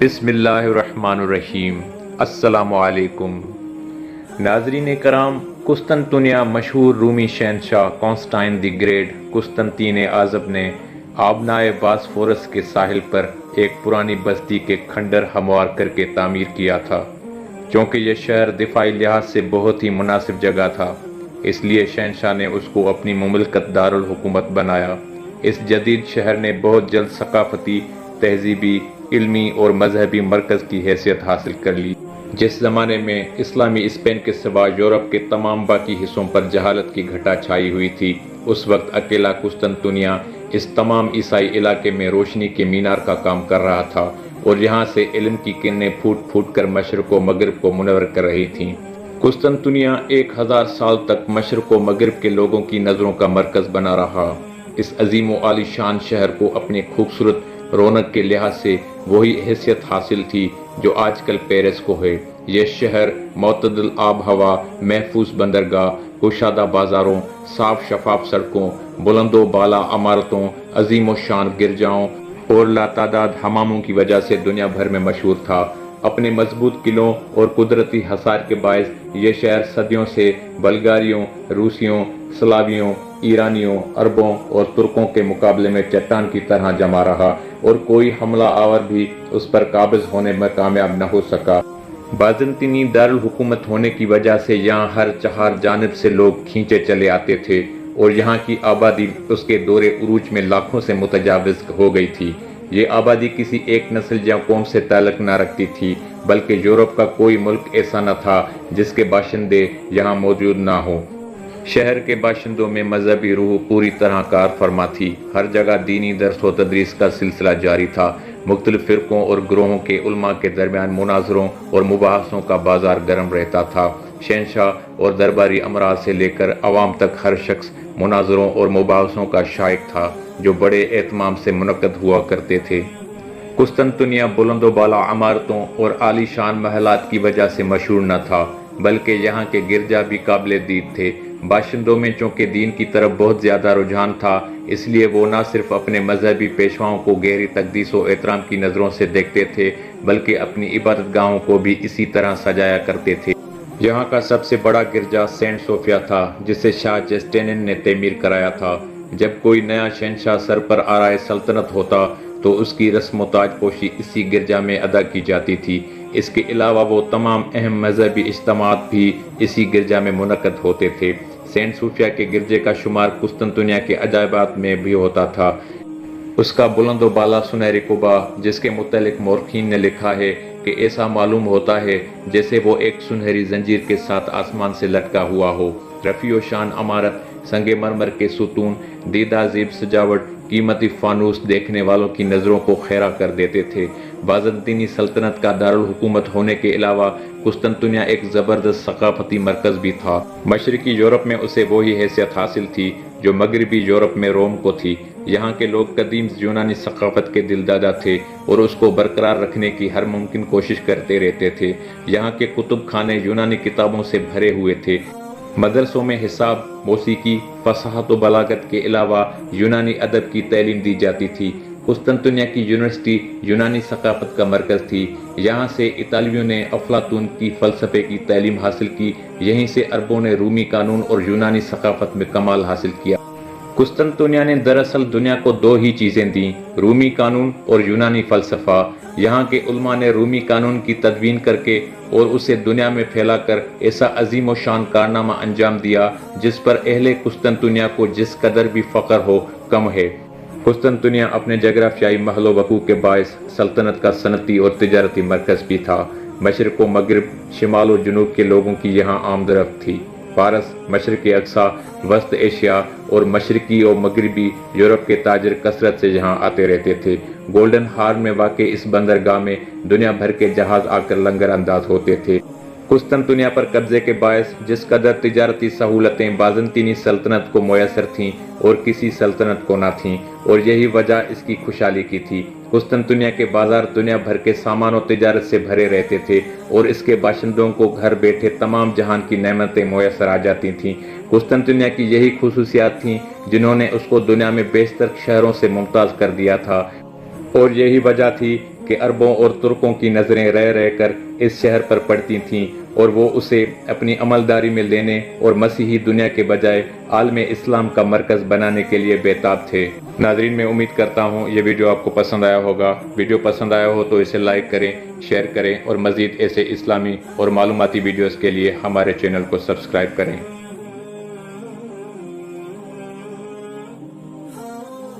بسم اللہ الرحمن الرحیم۔ السلام علیکم ناظرین کرام، قسطنطنیہ مشہور رومی شہنشاہ کانسٹائن دی گریٹ قسطنطین اعظم نے آبنائے باسفورس کے ساحل پر ایک پرانی بستی کے کھنڈر ہموار کر کے تعمیر کیا تھا۔ چونکہ یہ شہر دفاعی لحاظ سے بہت ہی مناسب جگہ تھا، اس لیے شہنشاہ نے اس کو اپنی مملکت دارالحکومت بنایا۔ اس جدید شہر نے بہت جلد ثقافتی، تہذیبی، علمی اور مذہبی مرکز کی حیثیت حاصل کر لی۔ جس زمانے میں اسلامی اسپین کے سوا یورپ کے تمام باقی حصوں پر جہالت کی گھٹا چھائی ہوئی تھی، اس وقت اکیلا قسطنطنیہ اس تمام عیسائی علاقے میں روشنی کے مینار کا کام کر رہا تھا، اور یہاں سے علم کی کرنیں پھوٹ پھوٹ کر مشرق و مغرب کو منور کر رہی تھیں۔ قسطنطنیہ 1000 سال تک مشرق و مغرب کے لوگوں کی نظروں کا مرکز بنا رہا۔ اس عظیم و عالی شان شہر کو اپنی خوبصورت رونق کے لحاظ سے وہی حیثیت حاصل تھی جو آج کل پیرس کو ہے۔ یہ شہر معتدل آب ہوا، محفوظ بندرگاہ، کشادہ بازاروں، صاف شفاف سڑکوں، بلند و بالا عمارتوں، عظیم و شان گرجاؤں اور لاتعداد حماموں کی وجہ سے دنیا بھر میں مشہور تھا۔ اپنے مضبوط قلعوں اور قدرتی حصار کے باعث یہ شہر صدیوں سے بلغاریوں، روسیوں، سلاویوں، ایرانیوں، عربوں اور ترکوں کے مقابلے میں چٹان کی طرح جمع رہا، اور کوئی حملہ آور بھی اس پر قابض ہونے میں کامیاب نہ ہو سکا۔ بازنطینی دارالحکومت ہونے کی وجہ سے یہاں ہر چہار جانب سے لوگ کھینچے چلے آتے تھے، اور یہاں کی آبادی اس کے دور عروج میں لاکھوں سے متجاوز ہو گئی تھی۔ یہ آبادی کسی ایک نسل یا قوم سے تعلق نہ رکھتی تھی، بلکہ یورپ کا کوئی ملک ایسا نہ تھا جس کے باشندے یہاں موجود نہ ہوں۔ شہر کے باشندوں میں مذہبی روح پوری طرح کار فرما تھی۔ ہر جگہ دینی درس و تدریس کا سلسلہ جاری تھا۔ مختلف فرقوں اور گروہوں کے علماء کے درمیان مناظروں اور مباحثوں کا بازار گرم رہتا تھا۔ شہنشاہ اور درباری امراء سے لے کر عوام تک ہر شخص مناظروں اور مباحثوں کا شائق تھا، جو بڑے اہتمام سے منعقد ہوا کرتے تھے۔ قسطنطنیہ بلند و بالا عمارتوں اور عالی شان محلات کی وجہ سے مشہور نہ تھا، بلکہ یہاں کے گرجا بھی قابل دید تھے۔ باشندوں میں چونکہ دین کی طرف بہت زیادہ رجحان تھا، اس لیے وہ نہ صرف اپنے مذہبی پیشواؤں کو گہری تقدیس و احترام کی نظروں سے دیکھتے تھے، بلکہ اپنی عبادت گاہوں کو بھی اسی طرح سجایا کرتے تھے۔ یہاں کا سب سے بڑا گرجا سینٹ صوفیہ تھا، جسے شاہ جسٹینین نے تعمیر کرایا تھا۔ جب کوئی نیا شہنشاہ سر پر آرائے سلطنت ہوتا تو اس کی رسم و تاج پوشی اسی گرجا میں ادا کی جاتی تھی۔ اس کے علاوہ وہ تمام اہم مذہبی اجتماعات بھی اسی گرجا میں منعقد ہوتے تھے۔ سینٹ صوفیہ کے گرجے کا شمار قسطنطنیہ کے عجائبات میں بھی ہوتا تھا۔ اس کا بلند و بالا سنہری قبہ، جس کے متعلق مورخین نے لکھا ہے کہ ایسا معلوم ہوتا ہے جیسے وہ ایک سنہری زنجیر کے ساتھ آسمان سے لٹکا ہوا ہو۔ رفیع و شان عمارت، سنگ مرمر کے ستون، دیدہ زیب سجاوٹ، قیمتی فانوس دیکھنے والوں کی نظروں کو خیرہ کر دیتے تھے۔ بازنطینی سلطنت کا دارالحکومت ہونے کے علاوہ قسطنطنیہ ایک زبردست ثقافتی مرکز بھی تھا۔ مشرقی یورپ میں اسے وہی حیثیت حاصل تھی جو مغربی یورپ میں روم کو تھی۔ یہاں کے لوگ قدیم یونانی ثقافت کے دلدادہ تھے اور اس کو برقرار رکھنے کی ہر ممکن کوشش کرتے رہتے تھے۔ یہاں کے کتب خانے یونانی کتابوں سے بھرے ہوئے تھے۔ مدرسوں میں حساب، موسیقی، فصاحت و بلاغت کے علاوہ یونانی ادب کی تعلیم دی جاتی تھی۔ قسطنطنیہ کی یونیورسٹی یونانی ثقافت کا مرکز تھی۔ یہاں سے اطالویوں نے افلاطون کی فلسفے کی تعلیم حاصل کی، یہیں سے عربوں نے رومی قانون اور یونانی ثقافت میں کمال حاصل کیا۔ قسطنطنیہ نے دراصل دنیا کو دو ہی چیزیں دیں، رومی قانون اور یونانی فلسفہ۔ یہاں کے علماء نے رومی قانون کی تدوین کر کے اور اسے دنیا میں پھیلا کر ایسا عظیم و شان کارنامہ انجام دیا جس پر اہل قسطنطنیہ کو جس قدر بھی فخر ہو کم ہے۔ قسطنطنیہ اپنے جغرافیائی محل و وقوع کے باعث سلطنت کا صنعتی اور تجارتی مرکز بھی تھا۔ مشرق و مغرب، شمال و جنوب کے لوگوں کی یہاں آمد و رفت تھی۔ فارس، مشرق اقصیٰ، وسط ایشیا اور مشرقی و مغربی یورپ کے تاجر کثرت سے یہاں آتے رہتے تھے۔ گولڈن ہارن میں واقع اس بندرگاہ میں دنیا بھر کے جہاز آ کر لنگر انداز ہوتے تھے۔ قسطنطنیہ پر قبضے کے باعث جس قدر تجارتی سہولتیں بازنطینی سلطنت کو میسر تھیں اور کسی سلطنت کو نہ تھیں، اور یہی وجہ اس کی خوشحالی کی تھی۔ قسطنطنیہ کے بازار دنیا بھر کے سامان و تجارت سے بھرے رہتے تھے، اور اس کے باشندوں کو گھر بیٹھے تمام جہان کی نعمتیں میسر آ جاتی تھیں۔ قسطنطنیہ کی یہی خصوصیات تھیں جنہوں نے اس کو دنیا میں بیشتر شہروں سے ممتاز کر دیا تھا، اور یہی وجہ تھی کہ عربوں اور ترکوں کی نظریں رہ رہ کر اس شہر پر پڑتی تھیں اور وہ اسے اپنی عملداری میں لینے اور مسیحی دنیا کے بجائے عالم اسلام کا مرکز بنانے کے لیے بےتاب تھے۔ ناظرین، میں امید کرتا ہوں یہ ویڈیو آپ کو پسند آیا ہوگا۔ ویڈیو پسند آیا ہو تو اسے لائک کریں، شیئر کریں اور مزید ایسے اسلامی اور معلوماتی ویڈیوز کے لیے ہمارے چینل کو سبسکرائب کریں۔